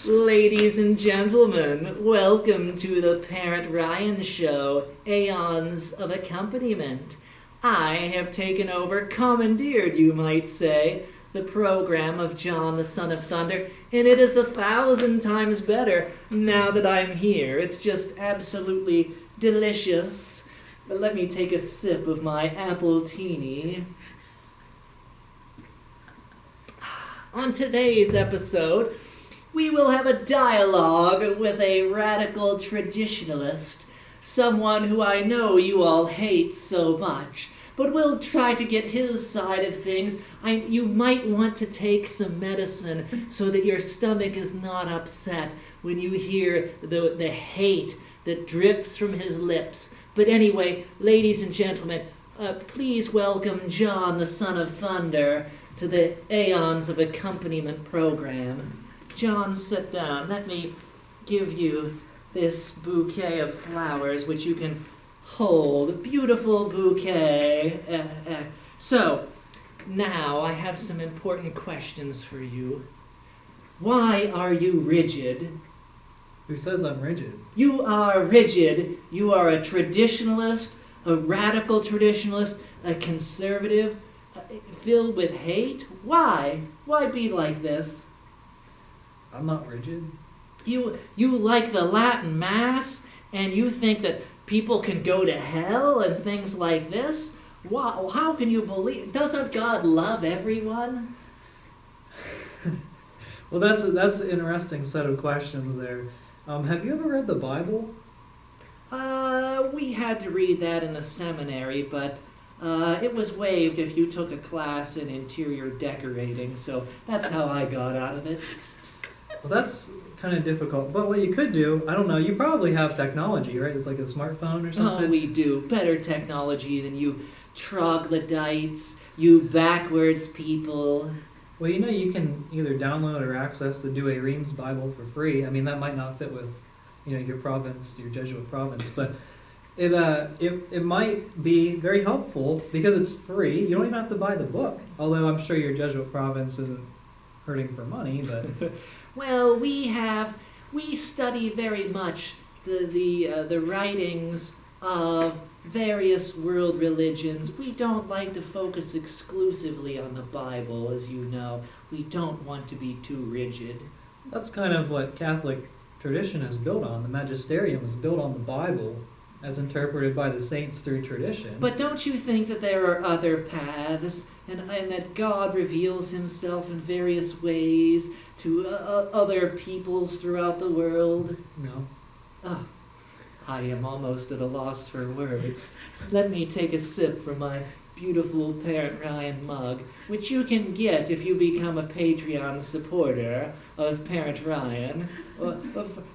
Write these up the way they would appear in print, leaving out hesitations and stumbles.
Ladies and gentlemen, welcome to the Parent Ryan Show, Aeons of Accompaniment. I have taken over, commandeered, you might say, the program of John the Son of Thunder, and it is 1,000 times better now that I'm here. It's just absolutely delicious. But let me take a sip of my apple teeny. On today's episode, we will have a dialogue with a radical traditionalist, someone who I know you all hate so much, but we'll try to get his side of things. You might want to take some medicine so that your stomach is not upset when you hear the hate that drips from his lips. But anyway, ladies and gentlemen, please welcome John the Son of Thunder to the Aeons of Accompaniment program. John, sit down. Let me give you this bouquet of flowers, which you can hold. A beautiful bouquet. So, now I have some important questions for you. Why are you rigid? Who says I'm rigid? You are rigid. You are a traditionalist, a radical traditionalist, a conservative, filled with hate. Why? Why be like this? I'm not rigid. You like the Latin Mass, and you think that people can go to hell and things like this? Wow, how can you believe? Doesn't God love everyone? Well, that's an interesting set of questions there. Have you ever read the Bible? We had to read that in the seminary, but it was waived if you took a class in interior decorating, so that's how I got out of it. Well, that's kind of difficult. But what you could do, I don't know, you probably have technology, right? It's like a smartphone or something. Oh, we do. Better technology than you troglodytes, you backwards people. Well, you know, you can either download or access the Douay Rheims Bible for free. I mean, that might not fit with, your province, your Jesuit province, but it might be very helpful because it's free. You don't even have to buy the book, although I'm sure your Jesuit province isn't hurting for money, but... Well, we study very much the writings of various world religions. We don't like to focus exclusively on the Bible, as you know. We don't want to be too rigid. That's kind of what Catholic tradition is built on. The magisterium is built on the Bible, as interpreted by the saints through tradition. But don't you think that there are other paths, and that God reveals himself in various ways to other peoples throughout the world? No. Oh, I am almost at a loss for words. Let me take a sip from my beautiful Parent Ryan mug, which you can get if you become a Patreon supporter of Parent Ryan.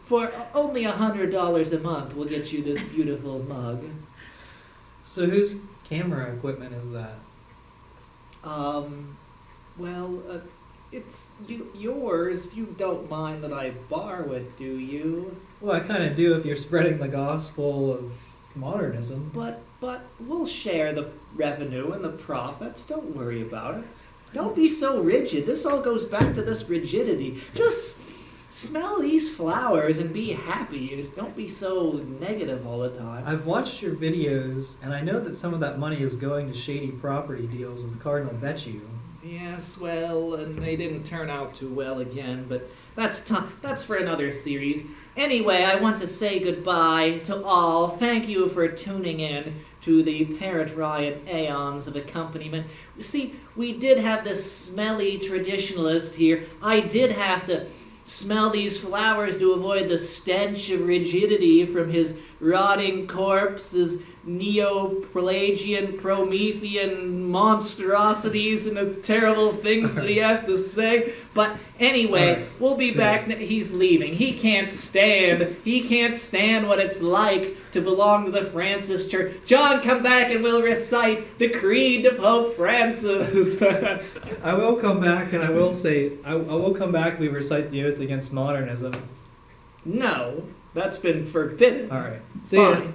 For only $100 a month, we'll get you this beautiful mug. So whose camera equipment is that? It's yours. You don't mind that I borrow it, do you? Well, I kind of do if you're spreading the gospel of modernism. But we'll share the revenue and the profits. Don't worry about it. Don't be so rigid. This all goes back to this rigidity. Just smell these flowers and be happy. Don't be so negative all the time. I've watched your videos, and I know that some of that money is going to shady property deals with Cardinal Becciu. Yes, well, and they didn't turn out too well again, but that's for another series. Anyway, I want to say goodbye to all. Thank you for tuning in to the Parent Ryan Aeons of Accompaniment. See, we did have this smelly traditionalist here. I did have to smell these flowers to avoid the stench of rigidity from his rotting corpse, his Neo-Pelagian, Promethean monstrosities and the terrible things that he has to say. But anyway, we'll be back. He's leaving. He can't stand what it's like to belong to the Francis Church. John, come back and we'll recite the Creed to Pope Francis. I will come back and I will say, I will come back, we recite the oath against modernism. No, that's been forbidden. All right. See ya. Fine.